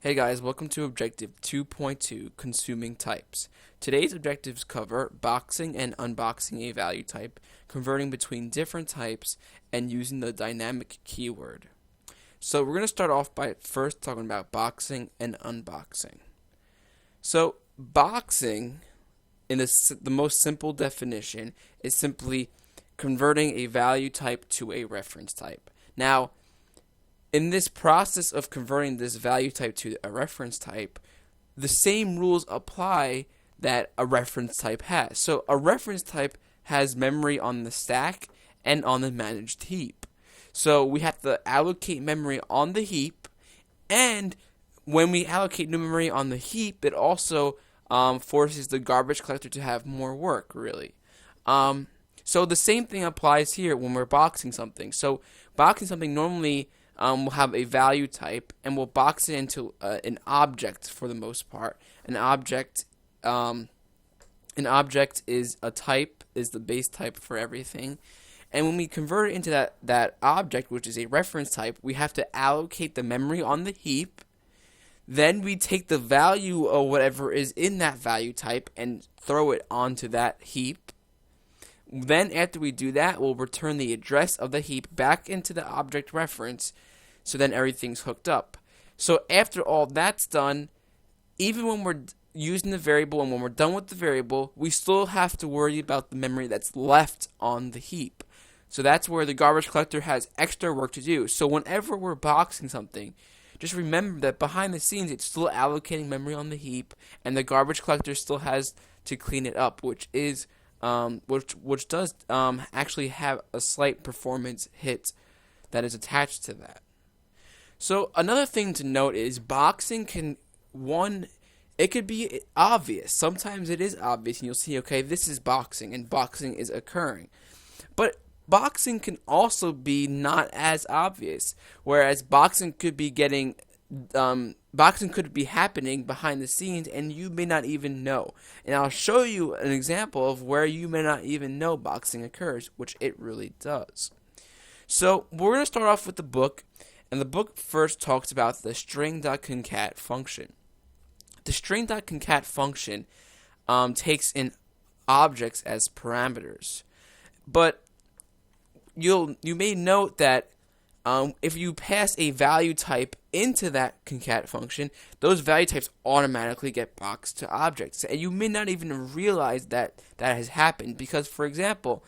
Hey guys, welcome to Objective 2.2, Consuming Types. Today's objectives cover boxing and unboxing a value type, converting between different types, and using the dynamic keyword. So we're going to start off by first talking about boxing and unboxing. So boxing, in the most simple definition, is simply converting a value type to a reference type. Now, in this process of converting this value type to a reference type, the same rules apply that a reference type has. So a reference type has memory on the stack and on the managed heap. So we have to allocate memory on the heap, and when we allocate new memory on the heap, it also forces the garbage collector to have more work, really. So the same thing applies here when we're boxing something. So boxing something normally we'll have a value type, and we'll box it into an object for the most part. An object is a type, is the base type for everything. And when we convert it into that object, which is a reference type, we have to allocate the memory on the heap. Then we take the value of whatever is in that value type and throw it onto that heap. Then after we do that, we'll return the address of the heap back into the object reference, so then everything's hooked up. So after all that's done, even when we're using the variable and when we're done with the variable, we still have to worry about the memory that's left on the heap. So that's where the garbage collector has extra work to do. So whenever we're boxing something, just remember that behind the scenes it's still allocating memory on the heap, and the garbage collector still has to clean it up, which does actually have a slight performance hit that is attached to that. So another thing to note is boxing it could be obvious. Sometimes it is obvious, and you'll see, okay, this is boxing, and boxing is occurring. But boxing can also be not as obvious, whereas boxing could be happening behind the scenes, and you may not even know. And I'll show you an example of where you may not even know boxing occurs, which it really does. So we're going to start off with the book, and the book first talks about the string.concat function. The string.concat function takes in objects as parameters, but you may note that if you pass a value type into that concat function, those value types automatically get boxed to objects. And you may not even realize that has happened because, for example,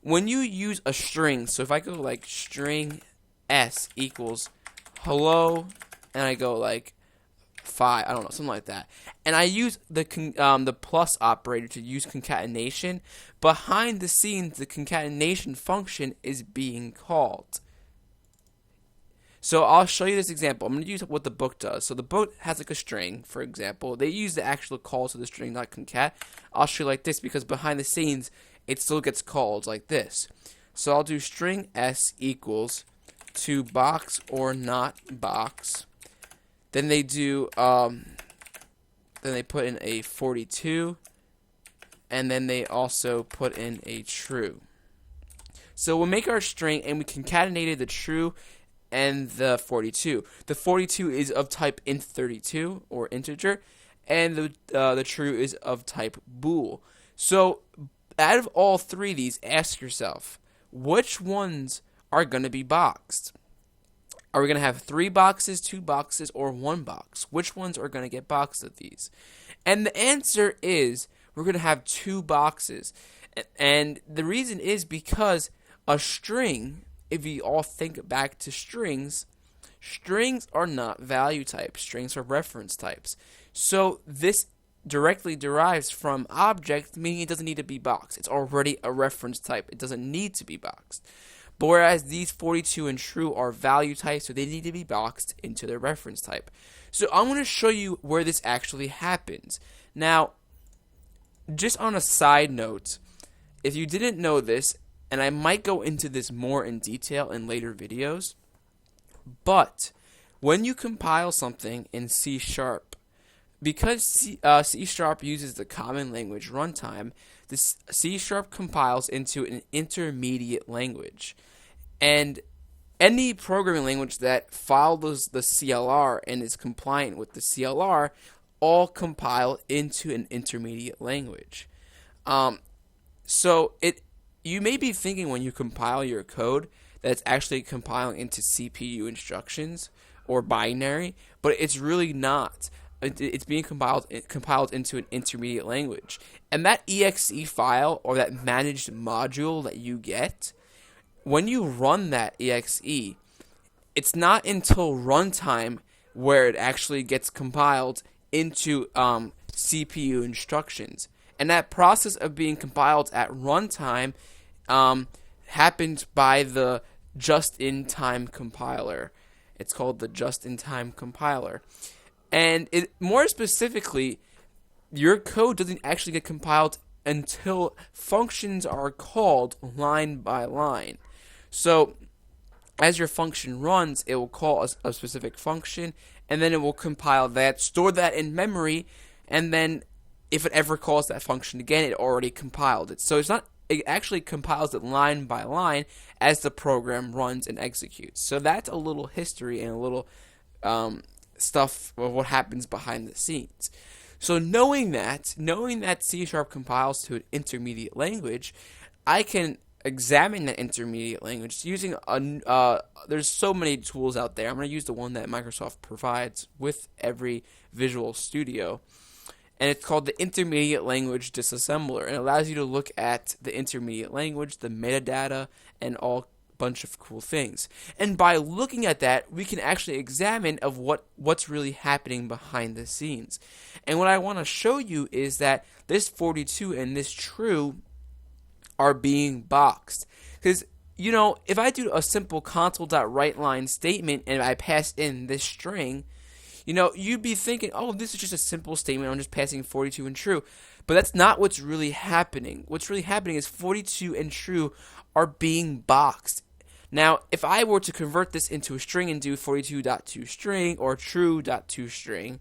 when you use a string, so if I go like string s equals hello, and I go like 5, I don't know, something like that, and I use the plus operator to use concatenation, behind the scenes the concatenation function is being called. So I'll show you this example. I'm going to use what the book does. So the book has like a string, for example. They use the actual call to the string.concat. I'll show you like this because behind the scenes it still gets called like this. So I'll do string s equals to box or not box. Then they do then they put in a 42, and then they also put in a true. So we'll make our string, and we concatenated the true and the 42. The 42 is of type int32 or integer, and the true is of type bool. So out of all three of these, ask yourself, which ones are going to be boxed? Are we going to have 3 boxes, 2 boxes, or 1 box? Which ones are going to get boxed of these? And the answer is we're going to have 2 boxes. And the reason is because a string, if you all think back to strings are not value types. Strings are reference types. So this directly derives from object, meaning it doesn't need to be boxed. It's already a reference type. It doesn't need to be boxed. But whereas these 42 and true are value types, so they need to be boxed into their reference type. So I'm going to show you where this actually happens. Now, just on a side note, if you didn't know this, and I might go into this more in detail in later videos, but when you compile something in C#, because C# uses the common language runtime, the C# compiles into an intermediate language. And any programming language that follows the CLR and is compliant with the CLR all compile into an intermediate language. So you may be thinking when you compile your code that it's actually compiling into CPU instructions or binary, but it's really not. It's being compiled into an intermediate language. And that exe file or that managed module that you get, when you run that exe, it's not until runtime where it actually gets compiled into CPU instructions. And that process of being compiled at runtime happens by the just-in-time compiler. It's called the just-in-time compiler. And more specifically, your code doesn't actually get compiled until functions are called line by line. So as your function runs, it will call a specific function, and then it will compile that, store that in memory, and then if it ever calls that function again, it already compiled it. So it actually compiles it line by line as the program runs and executes. So that's a little history and a little stuff of what happens behind the scenes. So knowing that C# compiles to an intermediate language, I can examine that intermediate language using there's so many tools out there. I'm going to use the one that Microsoft provides with every Visual Studio, and it's called the Intermediate Language Disassembler, and it allows you to look at the intermediate language, the metadata, and all bunch of cool things. And by looking at that, we can actually examine of what's really happening behind the scenes. And what I want to show you is that this 42 and this true are being boxed. Because, if I do a simple console.writeLine statement and I pass in this string, you'd be thinking, oh, this is just a simple statement, I'm just passing 42 and true. But that's not what's really happening. What's really happening is 42 and true are being boxed. Now, if I were to convert this into a string and do 42.toString or true.toString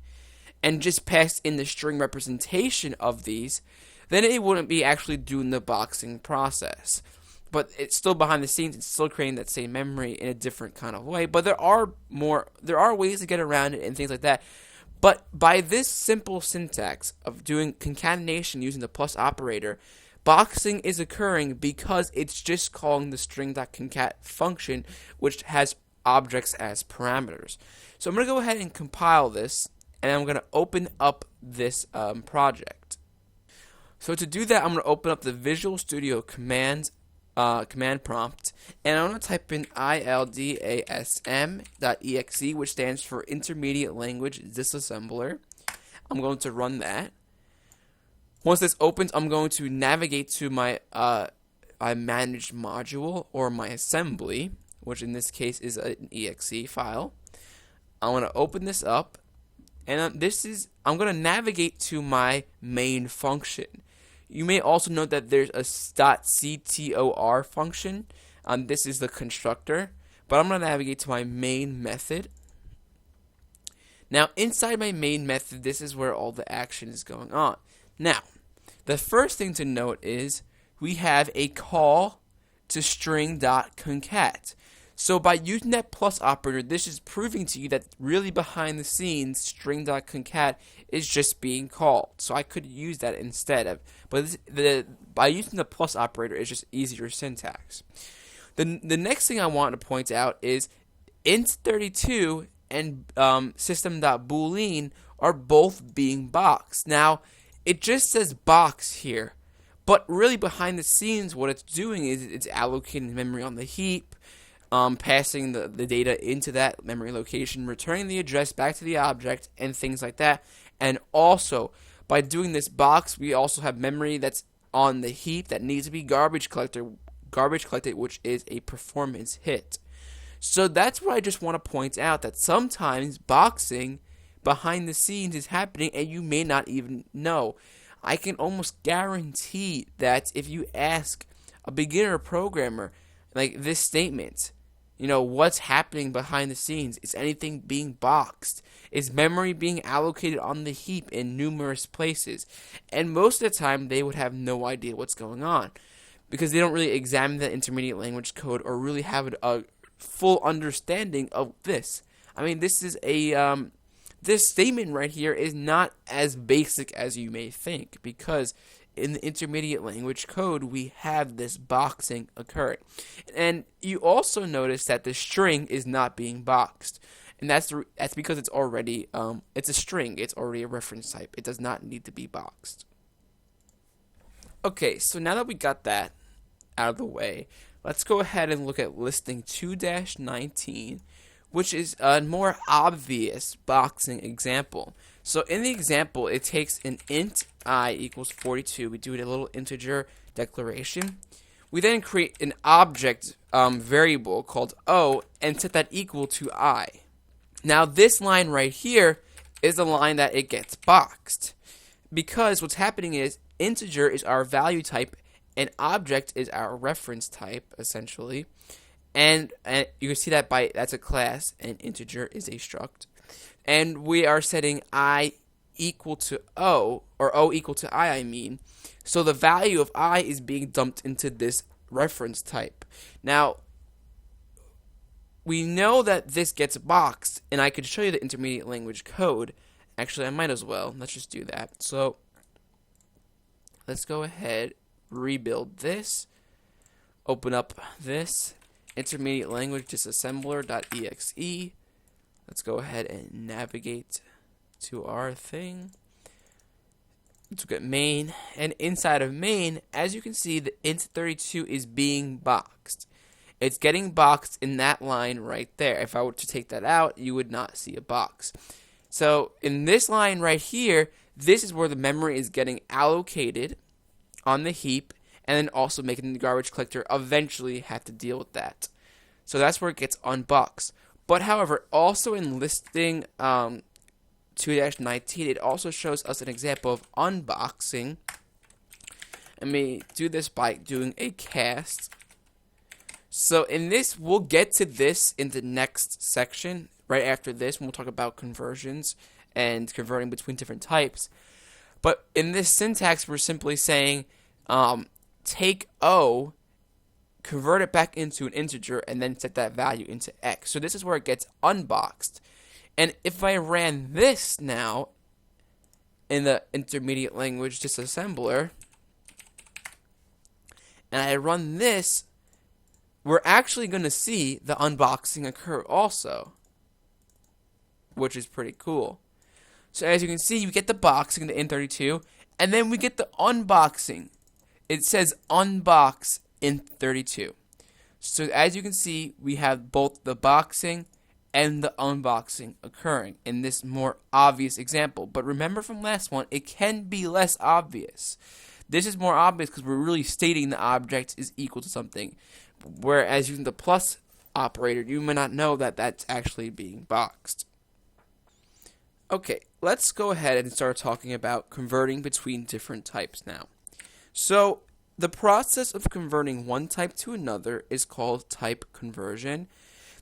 and just pass in the string representation of these, then it wouldn't be actually doing the boxing process. But it's still behind the scenes, it's still creating that same memory in a different kind of way. But there are ways to get around it and things like that. But by this simple syntax of doing concatenation using the plus operator, boxing is occurring because it's just calling the string.concat function, which has objects as parameters. So I'm going to go ahead and compile this, and I'm going to open up this project. So to do that, I'm going to open up the Visual Studio command prompt, and I'm going to type in ildasm.exe, which stands for Intermediate Language Disassembler. I'm going to run that. Once this opens, I'm going to navigate to my managed module or my assembly, which in this case is an exe file. I'm going to open this up, and I'm going to navigate to my main function. You may also note that there's a .ctor function. This is the constructor, but I'm going to navigate to my main method. Now, inside my main method, this is where all the action is going on. Now, the first thing to note is we have a call to string.concat. So by using that plus operator, this is proving to you that really behind the scenes, string.concat is just being called. So I could use that instead of, but by using the plus operator, it's just easier syntax. The next thing I want to point out is int32 and system.boolean are both being boxed. Now, it just says box here, but really behind the scenes, what it's doing is it's allocating memory on the heap, passing the data into that memory location, returning the address back to the object, and things like that. And also, by doing this box, we also have memory that's on the heap that needs to be garbage collected, which is a performance hit. So that's what I just want to point out, that sometimes boxing behind the scenes is happening and you may not even know. I can almost guarantee that if you ask a beginner programmer, like this statement, what's happening behind the scenes? Is anything being boxed? Is memory being allocated on the heap in numerous places? And most of the time, they would have no idea what's going on because they don't really examine the intermediate language code or really have a full understanding of this. I mean, this is this statement right here is not as basic as you may think, because in the intermediate language code, we have this boxing occurring. And you also notice that the string is not being boxed. And that's because it's already, it's a string. It's already a reference type. It does not need to be boxed. Okay, so now that we got that out of the way, let's go ahead and look at listing 2-19, which is a more obvious boxing example. So in the example, it takes an int I equals 42. We do a little integer declaration. We then create an object variable called O and set that equal to I. Now this line right here is the line that it gets boxed, because what's happening is integer is our value type and object is our reference type, essentially. And you can see that that's a class and integer is a struct. And we are setting I equal to O, or O equal to I mean. So the value of I is being dumped into this reference type. Now, we know that this gets boxed, and I could show you the intermediate language code. Actually, I might as well. Let's just do that. So, let's go ahead, rebuild this, open up this, intermediate language disassembler.exe. Let's go ahead and navigate to our thing. Let's look at main, and inside of main, as you can see, the int32 is being boxed. It's getting boxed in that line right there. If I were to take that out, you would not see a box. So in this line right here, this is where the memory is getting allocated on the heap, and then also making the garbage collector eventually have to deal with that. So that's where it gets unboxed. But however, also in listing 2-19, it also shows us an example of unboxing. Let me do this by doing a cast. So in this, we'll get to this in the next section. Right after this, when we'll talk about conversions and converting between different types. But in this syntax, we're simply saying take O, convert it back into an integer, and then set that value into X. So this is where it gets unboxed. And if I ran this now in the intermediate language disassembler, and I run this, we're actually going to see the unboxing occur also, which is pretty cool. So as you can see, you get the boxing, the int32, and then we get the unboxing. It says unbox int32. So as you can see, we have both the boxing and the unboxing occurring in this more obvious example. But remember from last one, it can be less obvious. This is more obvious because we're really stating the object is equal to something. Whereas using the plus operator, you may not know that that's actually being boxed. Okay, let's go ahead and start talking about converting between different types now. So, the process of converting one type to another is called type conversion.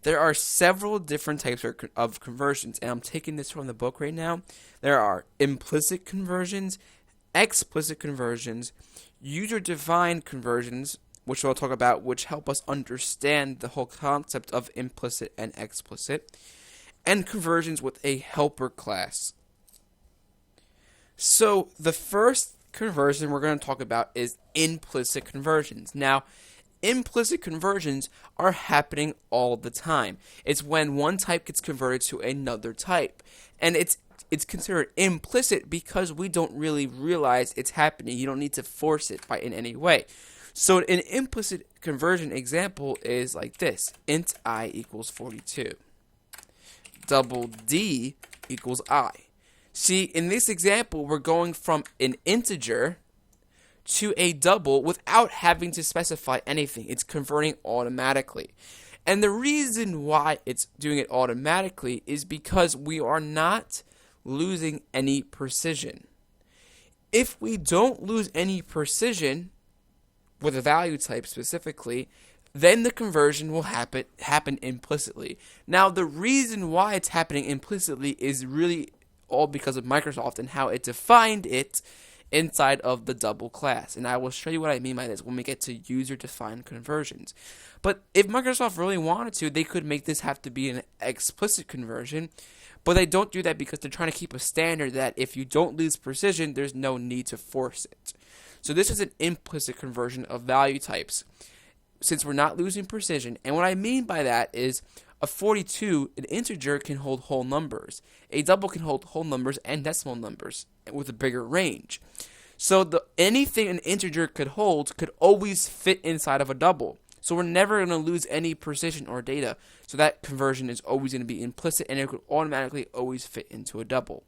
There are several different types of conversions, and I'm taking this from the book right now. There are implicit conversions, explicit conversions, user-defined conversions, which we'll talk about, which help us understand the whole concept of implicit and explicit, and conversions with a helper class. So the first conversion we're going to talk about is implicit conversions. Now, implicit conversions are happening all the time. It's when one type gets converted to another type. And it's considered implicit because we don't really realize it's happening. You don't need to force it in any way. So an implicit conversion example is like this. Int I equals 42. Double D equals I. See, in this example, we're going from an integer to a double without having to specify anything. It's converting automatically. And the reason why it's doing it automatically is because we are not losing any precision. If we don't lose any precision with a value type specifically, then the conversion will happen implicitly. Now, the reason why it's happening implicitly is really all because of Microsoft and how it defined it inside of the double class. And I will show you what I mean by this when we get to user-defined conversions. But if Microsoft really wanted to, they could make this have to be an explicit conversion. But they don't do that because they're trying to keep a standard that if you don't lose precision, there's no need to force it. So this is an implicit conversion of value types, since we're not losing precision. And what I mean by that is a 42, an integer, can hold whole numbers. A double can hold whole numbers and decimal numbers with a bigger range. So anything an integer could hold could always fit inside of a double. So we're never going to lose any precision or data. So that conversion is always going to be implicit, and it could automatically always fit into a double.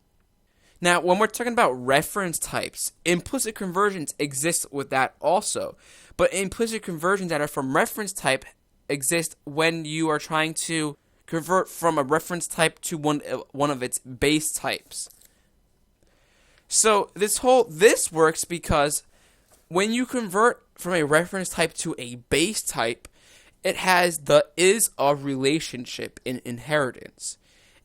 Now, when we're talking about reference types, implicit conversions exist with that also. But implicit conversions that are from reference type exist when you are trying to convert from a reference type to one of its base types. So this works because when you convert from a reference type to a base type, it has the is a relationship in inheritance.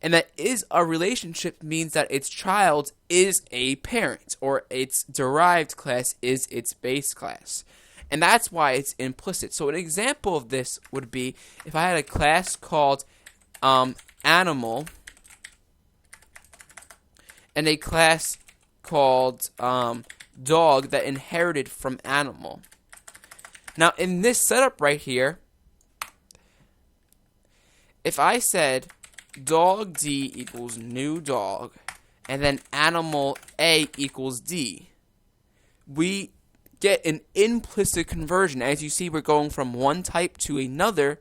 And that is a relationship means that its child is a parent, or its derived class is its base class. And that's why it's implicit. So an example of this would be if I had a class called animal and a class called dog that inherited from animal. Now in this setup right here, if I said dog D equals new dog and then animal A equals D, we get an implicit conversion. As you see, we're going from one type to another,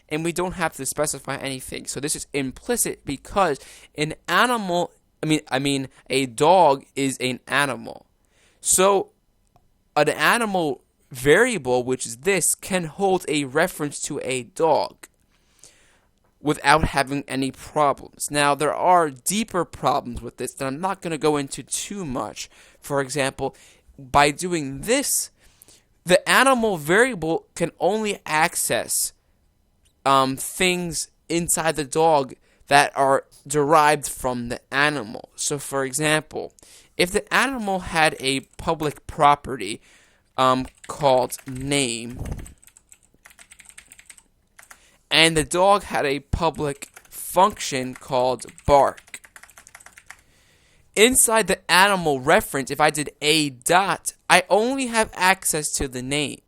and we don't have to specify anything. So this is implicit because an animal, a dog is an animal. So an animal variable, which is this, can hold a reference to a dog without having any problems. Now, there are deeper problems with this that I'm not going to go into too much. For example, by doing this, the animal variable can only access things inside the dog that are derived from the animal. So, for example, if the animal had a public property called name, and the dog had a public function called bark, inside the animal reference, if I did a dot, I only have access to the name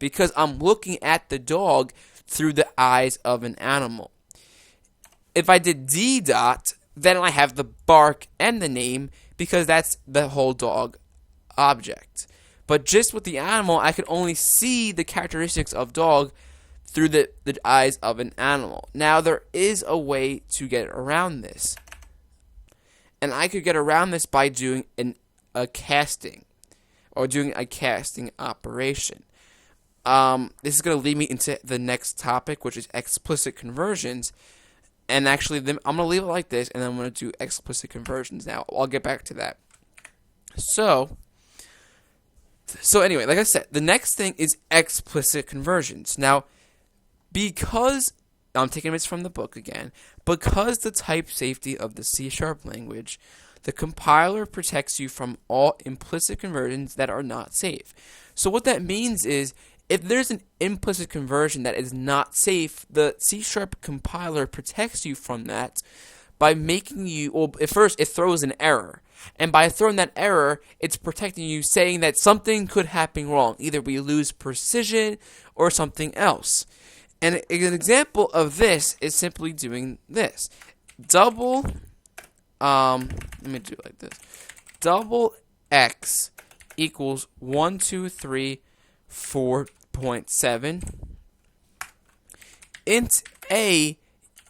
because I'm looking at the dog through the eyes of an animal. If I did d dot, then I have the bark and the name because that's the whole dog object. But just with the animal, I can only see the characteristics of dog through the eyes of an animal. Now, there is a way to get around this. And I could get around this by doing a casting, or doing a casting operation. This is going to lead me into the next topic, which is explicit conversions. And actually, I'm going to leave it like this, and then I'm going to do explicit conversions now. I'll get back to that. So anyway, like I said, the next thing is explicit conversions. Now, because I'm taking this from the book again, because the type safety of the C# language, the compiler protects you from all implicit conversions that are not safe. So what that means is, if there's an implicit conversion that is not safe, the C# compiler protects you from that by making you, well, at first it throws an error. And by throwing that error, it's protecting you, saying that something could happen wrong. Either we lose precision or something else. And an example of this is simply doing this. Double x equals 123.4.7. Int a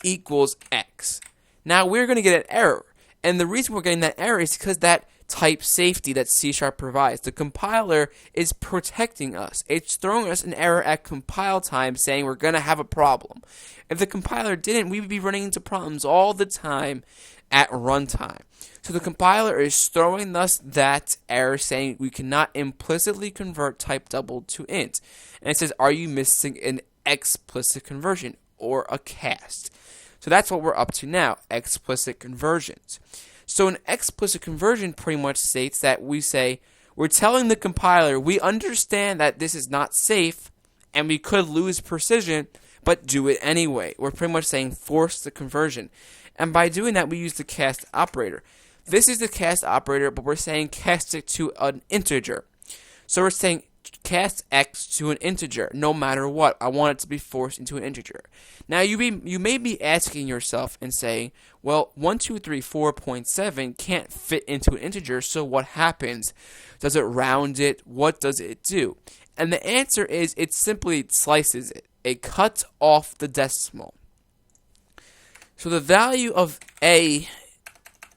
equals x. Now we're going to get an error. And the reason we're getting that error is because that type safety that C# provides. The compiler is protecting us. It's throwing us an error at compile time saying we're going to have a problem. If the compiler didn't, we would be running into problems all the time at runtime. So the compiler is throwing us that error saying we cannot implicitly convert type double to int. And it says, are you missing an explicit conversion or a cast? So that's what we're up to now, explicit conversions. So an explicit conversion pretty much states that we say, we're telling the compiler, we understand that this is not safe and we could lose precision, but do it anyway. We're pretty much saying force the conversion. And by doing that, we use the cast operator. This is the cast operator, but we're saying cast it to an integer. So we're saying cast x to an integer, no matter what. I want it to be forced into an integer. Now, you may be asking yourself and saying, well, 1234.7 can't fit into an integer, so what happens? Does it round it? What does it do? And the answer is it simply slices it. It cuts off the decimal. So the value of a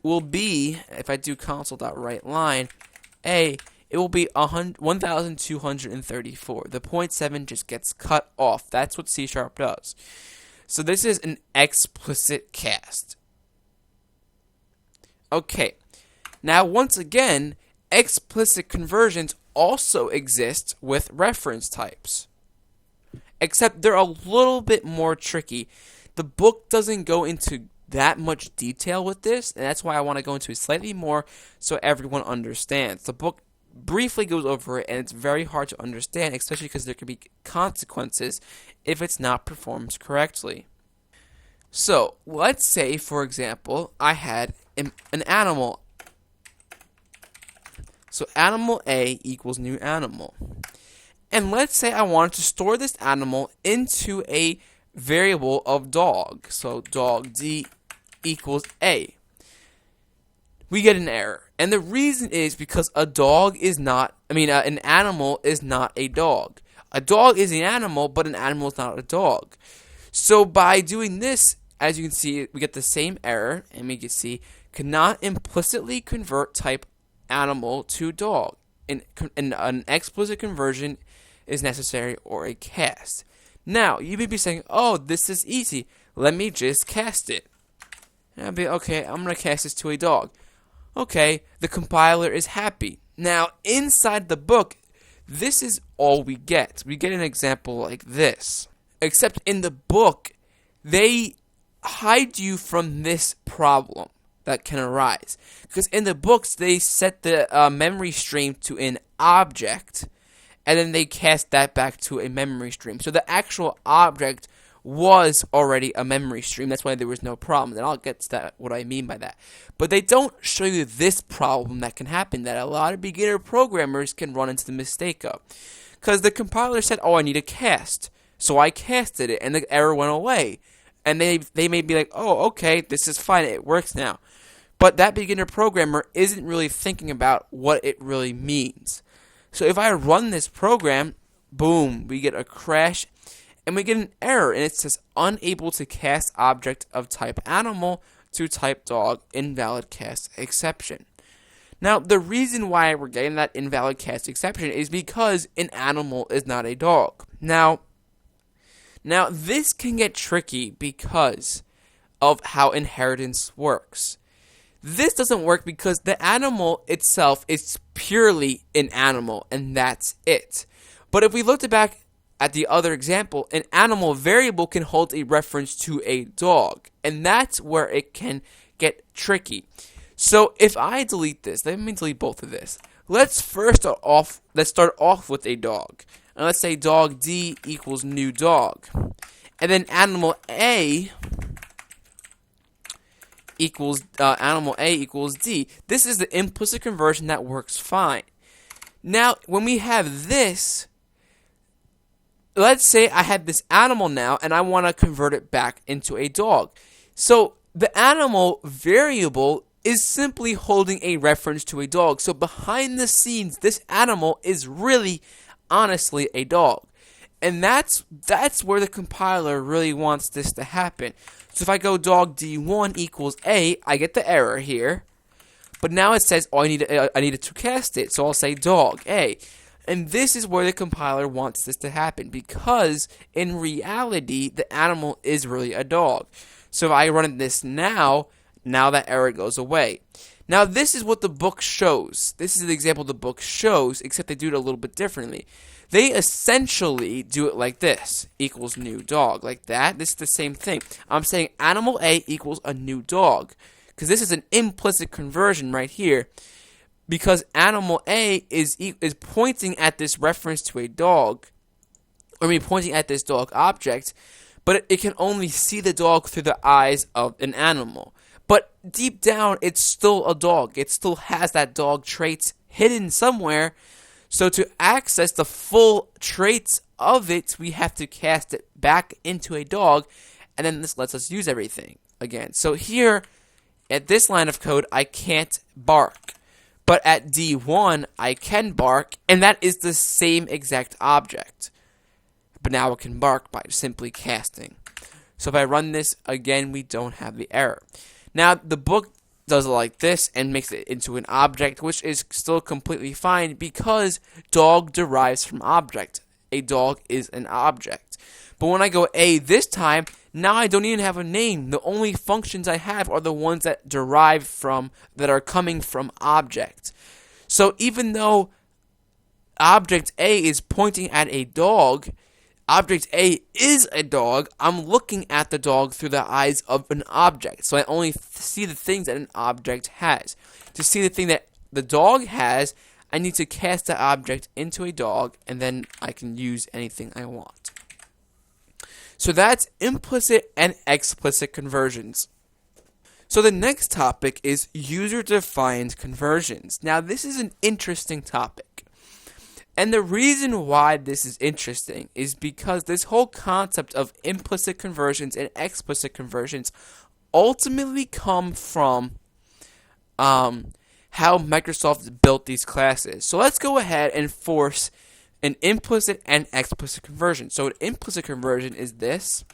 will be, if I do console.writeLine, it will be 1,234. The 0.7 just gets cut off. That's what C# does. So this is an explicit cast. Okay. Now, once again, explicit conversions also exist with reference types. Except they're a little bit more tricky. The book doesn't go into that much detail with this, and that's why I want to go into it slightly more so everyone understands. The book briefly goes over it, and it's very hard to understand, especially because there could be consequences if it's not performed correctly. So, let's say, for example, I had an animal. So, animal A equals new animal. And let's say I wanted to store this animal into a variable of dog. So, dog D equals A. We get an error. And the reason is because an animal is not a dog. A dog is an animal, but an animal is not a dog. So by doing this, as you can see, we get the same error, and we can see cannot implicitly convert type animal to dog. And an explicit conversion is necessary, or a cast. Now, you may be saying, oh, this is easy. Let me just cast it. And I'll be, okay, I'm going to cast this to a dog. Okay, the compiler is happy. Now, inside the book, this is all we get. We get an example like this. Except in the book, they hide you from this problem that can arise. Because in the books, they set the memory stream to an object, and then they cast that back to a memory stream. So the actual object was already a memory stream. That's why there was no problem. And I'll get to that, what I mean by that. But they don't show you this problem that can happen, that a lot of beginner programmers can run into the mistake of. Because the compiler said, oh, I need a cast. So I casted it, and the error went away. And they may be like, oh, okay, this is fine. It works now. But that beginner programmer isn't really thinking about what it really means. So if I run this program, boom, we get a crash. And we get an error, and it says unable to cast object of type animal to type dog, invalid cast exception. Now, the reason why we're getting that invalid cast exception is because an animal is not a dog. Now this can get tricky because of how inheritance works. This doesn't work because the animal itself is purely an animal, and that's it. But if we looked back at the other example, an animal variable can hold a reference to a dog, and that's where it can get tricky. So if I delete this, let me delete both of this. Let's start off with a dog, and let's say dog D equals new dog, and then animal A equals D. This is the implicit conversion that works fine. Now, when we have this, let's say I have this animal now, and I want to convert it back into a dog. So the animal variable is simply holding a reference to a dog. So behind the scenes, this animal is really, honestly, a dog. And that's where the compiler really wants this to happen. So if I go dog D1 equals A, I get the error here. But now it says, oh, I needed to cast it. So I'll say dog A. And this is where the compiler wants this to happen, because in reality, the animal is really a dog. So if I run this now that error goes away. Now, this is what the book shows. This is the example the book shows, except they do it a little bit differently. They essentially do it like this, equals new dog, like that. This is the same thing. I'm saying animal A equals a new dog. because this is an implicit conversion right here, because animal A is pointing at this reference to a dog, pointing at this dog object, but it can only see the dog through the eyes of an animal. But deep down, it's still a dog. It still has that dog traits hidden somewhere. So to access the full traits of it, we have to cast it back into a dog, and then this lets us use everything again. So here, at this line of code, I can't bark. But at D1, I can bark, and that is the same exact object. But now it can bark by simply casting. So if I run this again, we don't have the error. Now, the book does it like this and makes it into an object, which is still completely fine because dog derives from object. A dog is an object. But when I go A this time, now I don't even have a name. The only functions I have are the ones that are coming from object. So even though object A is pointing at a dog, object A is a dog, I'm looking at the dog through the eyes of an object. So I only see the things that an object has. To see the thing that the dog has, I need to cast the object into a dog, and then I can use anything I want. So that's implicit and explicit conversions. So the next topic is user-defined conversions. Now this is an interesting topic. And the reason why this is interesting is because this whole concept of implicit conversions and explicit conversions ultimately come from how Microsoft built these classes. So let's go ahead and force an implicit and explicit conversion. So an implicit conversion is this.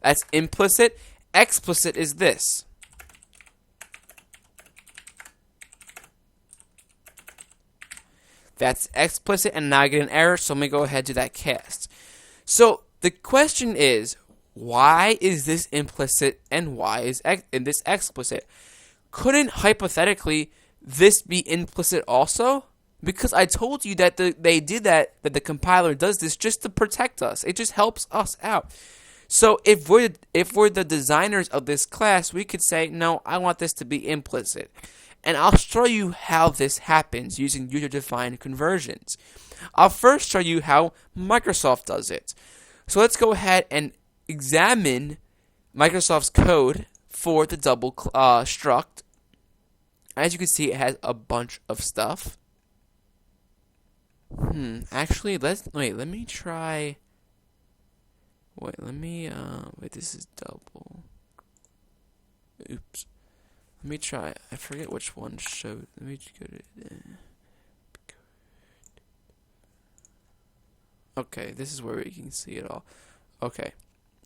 That's implicit. Explicit is this. That's explicit, and now I get an error, so let me go ahead and do that cast. So the question is, why is this implicit and why is this explicit? Couldn't hypothetically this be implicit also? Because I told you that they did that the compiler does this just to protect us. It just helps us out. So if we're the designers of this class, we could say, no, I want this to be implicit. And I'll show you how this happens using user-defined conversions. I'll first show you how Microsoft does it. So let's go ahead and examine Microsoft's code for the double struct. As you can see, it has a bunch of stuff. Actually, let me try. Wait, this is double. Oops. Let me try. I forget which one showed. Let me go to. Okay, this is where we can see it all. Okay.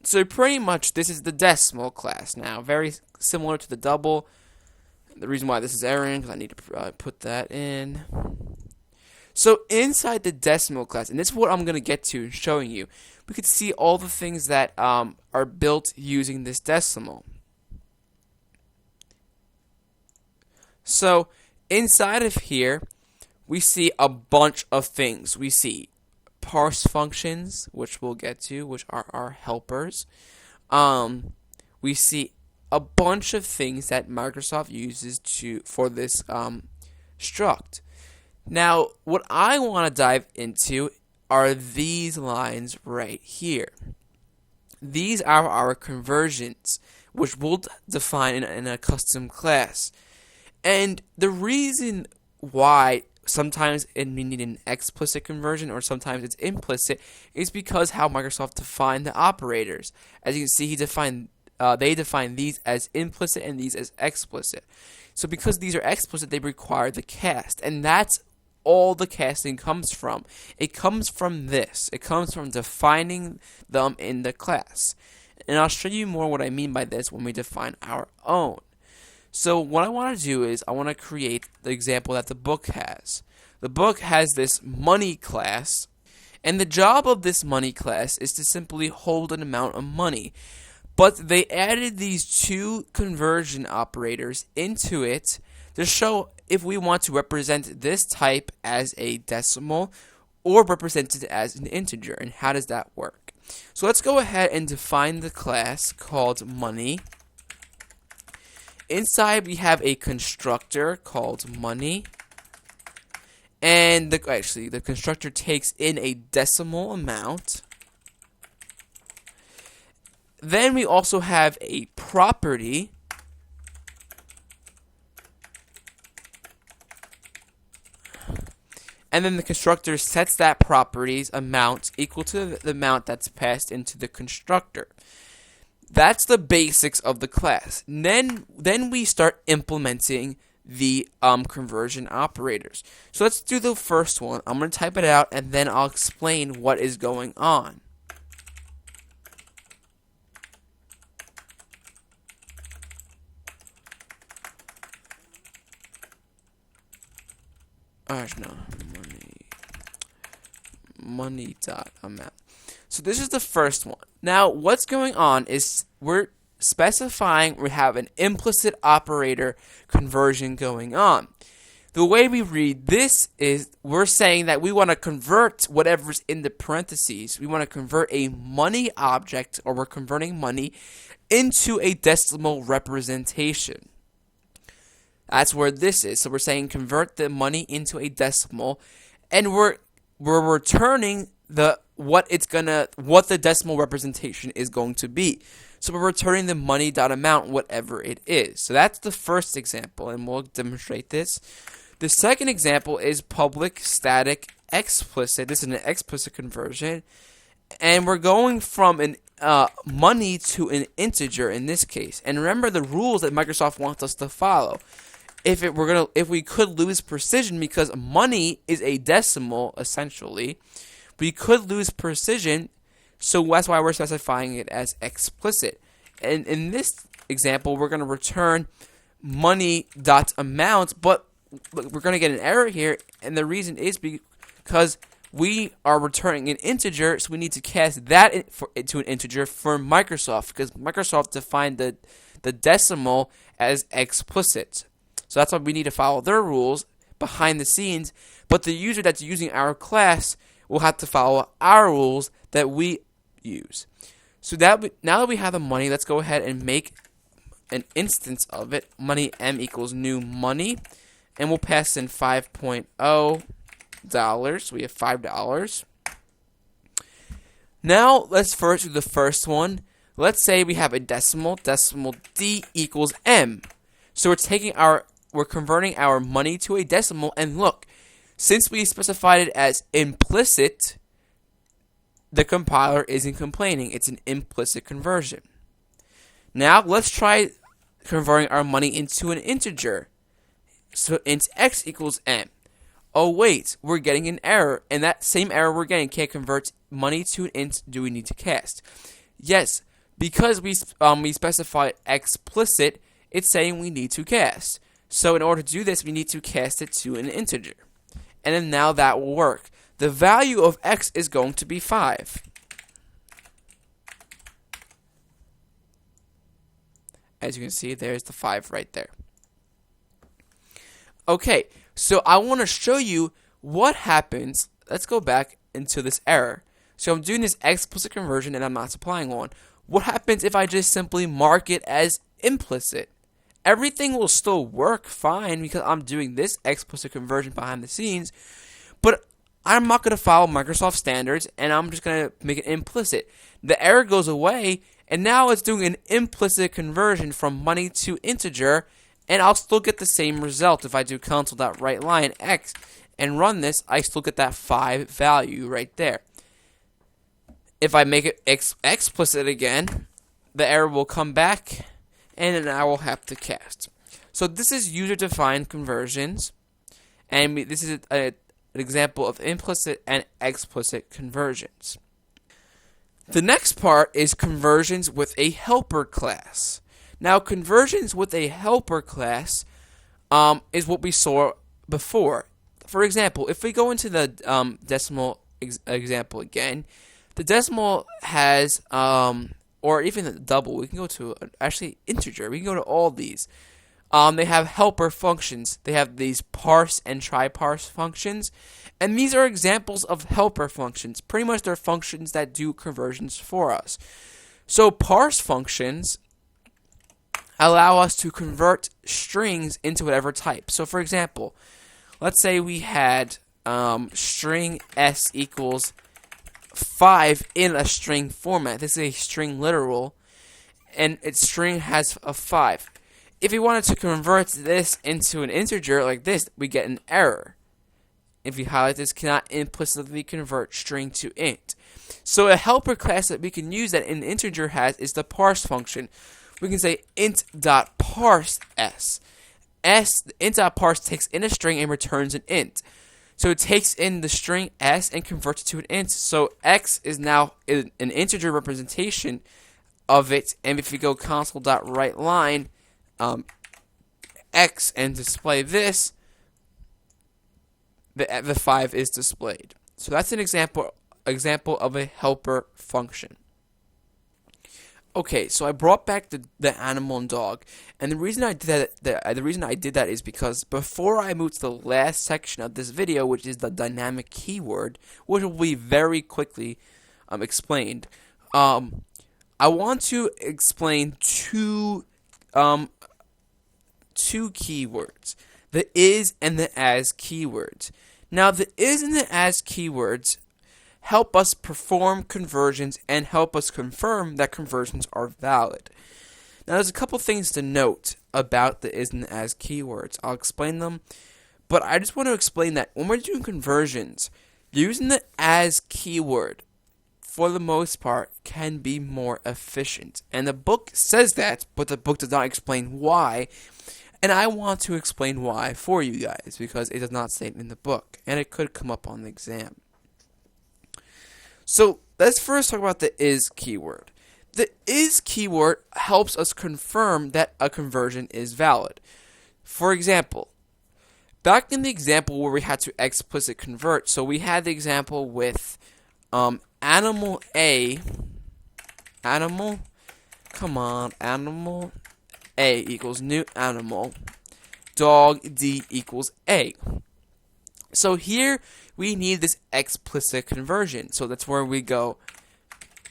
So pretty much this is the decimal class now. Very similar to the double. The reason why this is erroring because I need to put that in. So inside the decimal class, and this is what I'm going to get to showing you, we could see all the things that are built using this decimal. So inside of here, we see a bunch of things. We see parse functions, which we'll get to, which are our helpers. We see a bunch of things that Microsoft uses for this struct. Now, what I want to dive into are these lines right here. These are our conversions, which we'll define in a custom class. And the reason why sometimes we need an explicit conversion or sometimes it's implicit is because how Microsoft defined the operators. As you can see, they define these as implicit and these as explicit. So because these are explicit, they require the cast, and that's all the casting comes from. It comes from this. It comes from defining them in the class. And I'll show you more what I mean by this when we define our own. So what I want to do is I want to create the example that the book has. The book has this money class, and the job of this money class is to simply hold an amount of money. But they added these two conversion operators into it to show if we want to represent this type as a decimal or represent it as an integer. And how does that work? So let's go ahead and define the class called money. Inside we have a constructor called money. And the constructor takes in a decimal amount. Then we also have a property. And then the constructor sets that property's amount equal to the amount that's passed into the constructor. That's the basics of the class. Then we start implementing the conversion operators. So let's do the first one. I'm going to type it out and then I'll explain what is going on. No, money dot amount. So this is the first one. Now what's going on is we're specifying we have an implicit operator conversion going on. The way we read this is we're saying that we want to convert whatever's in the parentheses. We want to convert a money object, or we're converting money into a decimal representation. That's where this is. So we're saying convert the money into a decimal, and we're returning what the decimal representation is going to be. So we're returning the money.amount, whatever it is. So that's the first example, and we'll demonstrate this. The second example is public static explicit. This is an explicit conversion, and we're going from an money to an integer in this case. And remember the rules that Microsoft wants us to follow. If we could lose precision because money is a decimal essentially, we could lose precision. So that's why we're specifying it as explicit. And in this example, we're going to return money.amount, but we're going to get an error here, and the reason is because we are returning an integer, so we need to cast that into an integer for Microsoft, because Microsoft defined the decimal as explicit. So that's why we need to follow their rules behind the scenes, but the user that's using our class will have to follow our rules that we use. So now that we have the money, let's go ahead and make an instance of it. Money m equals new money, and we'll pass in $5.0. So we have $5. Now let's first do the first one. Let's say we have a decimal d equals m. So we're converting our money to a decimal, and look, since we specified it as implicit, the compiler isn't complaining. It's an implicit conversion. Now let's try converting our money into an integer. So int x equals m. Oh wait, we're getting an error, and that same error we're getting can't convert money to an int. Do we need to cast? Yes, because we specified explicit, it's saying we need to cast. So in order to do this, we need to cast it to an integer. And then now that will work. The value of x is going to be 5. As you can see, there's the 5 right there. Okay, so I want to show you what happens. Let's go back into this error. So I'm doing this explicit conversion and I'm not supplying one. What happens if I just simply mark it as implicit? Everything will still work fine because I'm doing this explicit conversion behind the scenes, but I'm not going to follow Microsoft standards, and I'm just going to make it implicit. The error goes away, and now it's doing an implicit conversion from money to integer, and I'll still get the same result. If I do console.writeLine x and run this, I still get that 5 value right there. If I make it explicit again, the error will come back, and then I will have to cast. So this is user-defined conversions, and this is an example of implicit and explicit conversions. The next part is conversions with a helper class. Now, conversions with a helper class is what we saw before. For example, if we go into the decimal example again, the decimal has or even the double, we can go to actually integer. We can go to all these. They have helper functions. They have these parse and try parse functions. And these are examples of helper functions. Pretty much they're functions that do conversions for us. So parse functions allow us to convert strings into whatever type. So for example, let's say we had string s equals 5 in a string format. This is a string literal, and its string has a 5. If we wanted to convert this into an integer like this, we get an error. If you highlight this, cannot implicitly convert string to int. So a helper class that we can use that an integer has is the parse function. We can say int.parse s. Int.parse takes in a string and returns an int. So it takes in the string s and converts it to an int. So x is now an integer representation of it. And if you go console.writeLine x and display this, the 5 is displayed. So that's an example of a helper function. Okay, so I brought back the animal and dog, and the reason I did that is because before I move to the last section of this video, which is the dynamic keyword, which will be very quickly explained, I want to explain two keywords: the is and the as keywords. Now, the is and the as keywords help us perform conversions and help us confirm that conversions are valid. Now, there's a couple things to note about the is and the as keywords. I'll explain them, but I just want to explain that when we're doing conversions, using the as keyword, for the most part, can be more efficient. And the book says that, but the book does not explain why. And I want to explain why for you guys, because it does not say it in the book, and it could come up on the exam. So let's first talk about the is keyword. The is keyword helps us confirm that a conversion is valid. For example, back in the example where we had to explicit convert, so we had the example with animal A equals new animal, dog D equals A. So here we need this explicit conversion. So that's where we go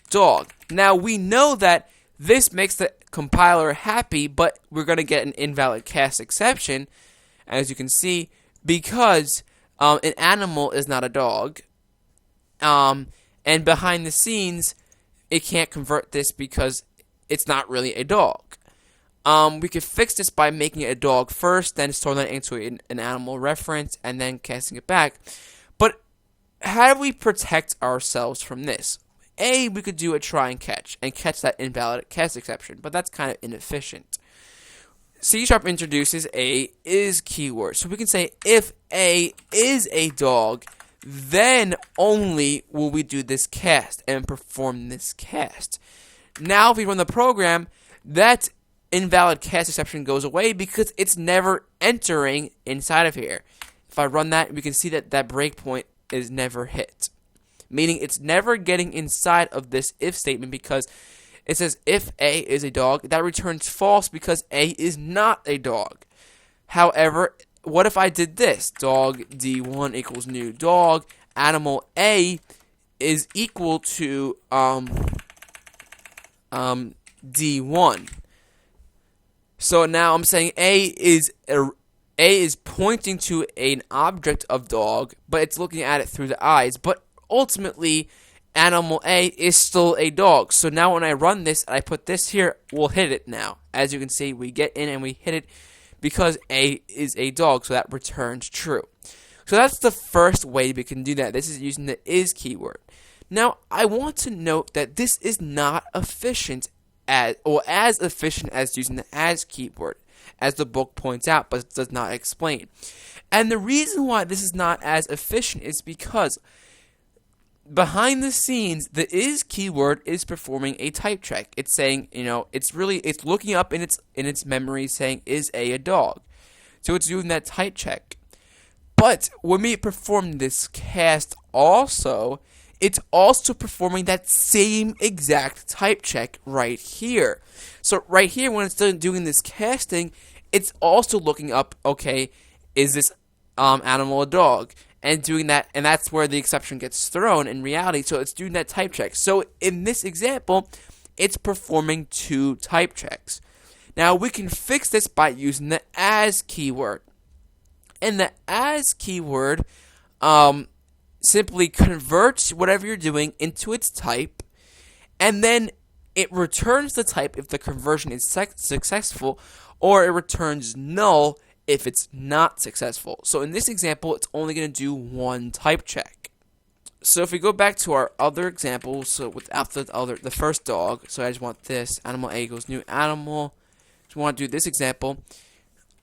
dog. Now we know that this makes the compiler happy, but we're going to get an invalid cast exception, as you can see, because an animal is not a dog. And behind the scenes, it can't convert this because it's not really a dog. We could fix this by making it a dog first, then storing that into an animal reference, and then casting it back. But how do we protect ourselves from this? A, we could do a try and catch that invalid cast exception, but that's kind of inefficient. C# introduces a is keyword. So we can say if A is a dog, then only will we do this cast and perform this cast. Now if we run the program, that invalid cast exception goes away because it's never entering inside of here. If I run that, we can see that that breakpoint is never hit, meaning it's never getting inside of this if statement because it says if A is a dog, that returns false because A is not a dog. However, what if I did this? Dog D1 equals new dog, animal A is equal to D1. So now I'm saying A is pointing to an object of dog, but it's looking at it through the eyes. But ultimately, animal A is still a dog. So now when I run this and I put this here, we'll hit it now. As you can see, we get in and we hit it because A is a dog, so that returns true. So that's the first way we can do that. This is using the is keyword. Now, I want to note that this is not efficient as efficient as using the as keyword, as the book points out, but it does not explain. And the reason why this is not as efficient is because behind the scenes, the is keyword is performing a type check. It's saying, it's looking up in its memory saying, is A a dog? So it's doing that type check. But when we perform this cast also, it's also performing that same exact type check right here. So right here, when it's done doing this casting, it's also looking up, okay, is this animal a dog? And doing that, and that's where the exception gets thrown in reality. So it's doing that type check. So in this example, it's performing 2 type checks. Now we can fix this by using the as keyword. And the as keyword simply converts whatever you're doing into its type, and then it returns the type if the conversion is successful, or it returns null if it's not successful. So in this example, it's only going to do 1 type check. So if we go back to our other example, so without the first dog, so I just want this, animal A equals new animal. So we want to do this example.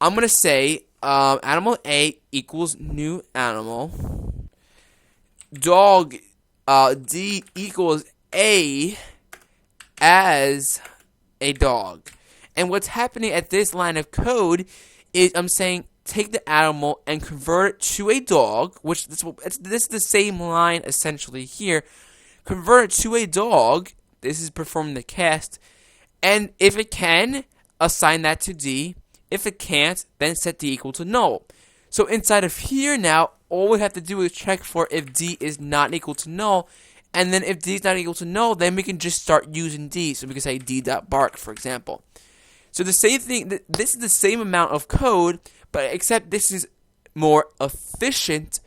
I'm going to say animal A equals new animal. Dog D equals A as a dog. And what's happening at this line of code is I'm saying take the animal and convert it to a dog, which this is the same line essentially here. Convert it to a dog. This is performing the cast. And if it can, assign that to D. If it can't, then set D equal to null. So inside of here now, all we have to do is check for if D is not equal to null. And then if D is not equal to null, then we can just start using D. So we can say D.bark, for example. So the same thing, this is the same amount of code, but except this is more efficient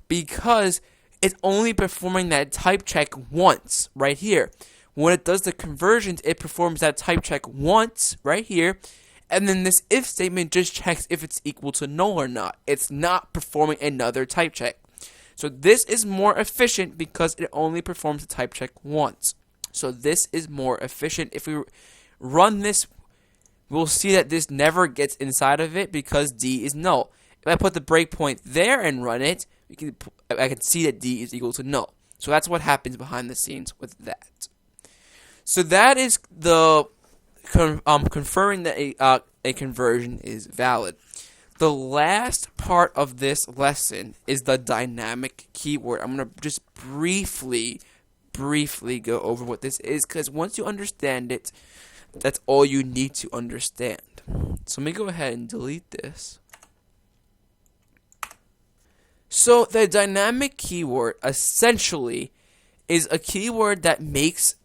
because it's only performing that type check once right here. When it does the conversions, it performs that type check once right here. And then this if statement just checks if it's equal to null or not. It's not performing another type check. So this is more efficient because it only performs the type check once. So this is more efficient. If we run this, we'll see that this never gets inside of it because D is null. If I put the breakpoint there and run it, I can see that D is equal to null. So that's what happens behind the scenes with that. So that is the confirming that a conversion is valid. The last part of this lesson is the dynamic keyword. I'm going to just briefly go over what this is, because once you understand it, that's all you need to understand. So let me go ahead and delete this. So the dynamic keyword essentially is a keyword that makes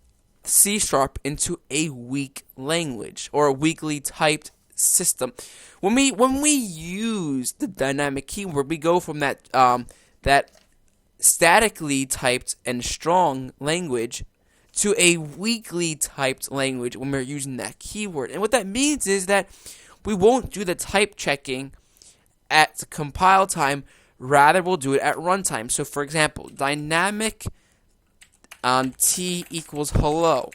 C# into a weak language or a weakly typed system. When we use the dynamic keyword, we go from that statically typed and strong language to a weakly typed language when we're using that keyword. And what that means is that we won't do the type checking at compile time, rather we'll do it at runtime. So for example, dynamic T equals hello.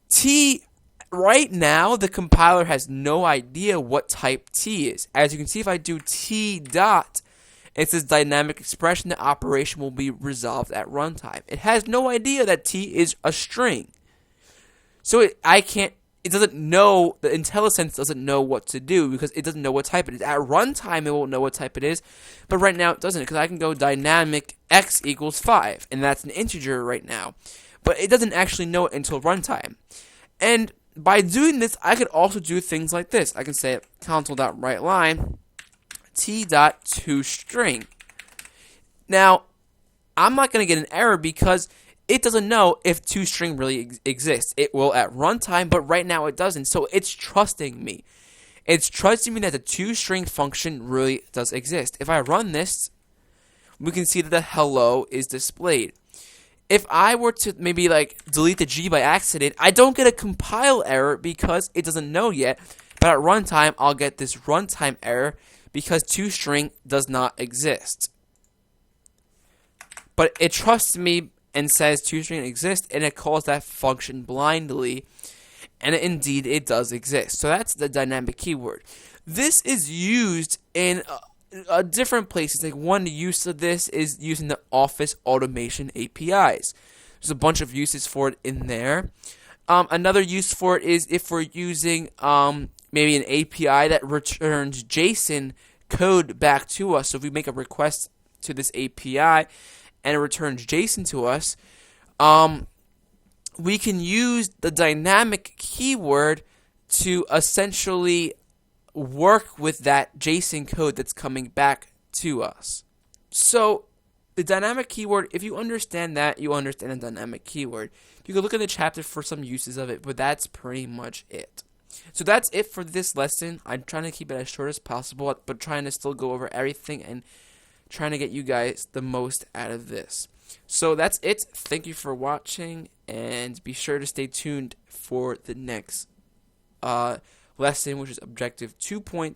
T, right now, the compiler has no idea what type T is. As you can see, if I do T dot, it says dynamic expression, the operation will be resolved at runtime. It has no idea that T is a string. So it doesn't know, the IntelliSense doesn't know what to do because it doesn't know what type it is. At runtime, it won't know what type it is, but right now it doesn't, because I can go dynamic x equals 5, and that's an integer right now. But it doesn't actually know it until runtime. And by doing this, I could also do things like this. I can say console.writeLine t.toString. Now, I'm not going to get an error because it doesn't know if toString really exists. It will at runtime, but right now it doesn't. So it's trusting me. It's trusting me that the toString function really does exist. If I run this, we can see that the hello is displayed. If I were to maybe delete the G by accident, I don't get a compile error because it doesn't know yet. But at runtime, I'll get this runtime error because toString does not exist. But it trusts me and says toString exists, and it calls that function blindly, and indeed it does exist. So that's the dynamic keyword. This is used in different places. Like one use of this is using the Office automation APIs. There's a bunch of uses for it in there. Another use for it is if we're using maybe an API that returns JSON code back to us. So if we make a request to this API and it returns JSON to us, we can use the dynamic keyword to essentially work with that JSON code that's coming back to us. So the dynamic keyword, if you understand that, you understand a dynamic keyword. You can look in the chapter for some uses of it, but that's pretty much it. So that's it for this lesson. I'm trying to keep it as short as possible, but trying to still go over everything and trying to get you guys the most out of this. So that's it. Thank you for watching, and be sure to stay tuned for the next lesson, which is Objective 2.3.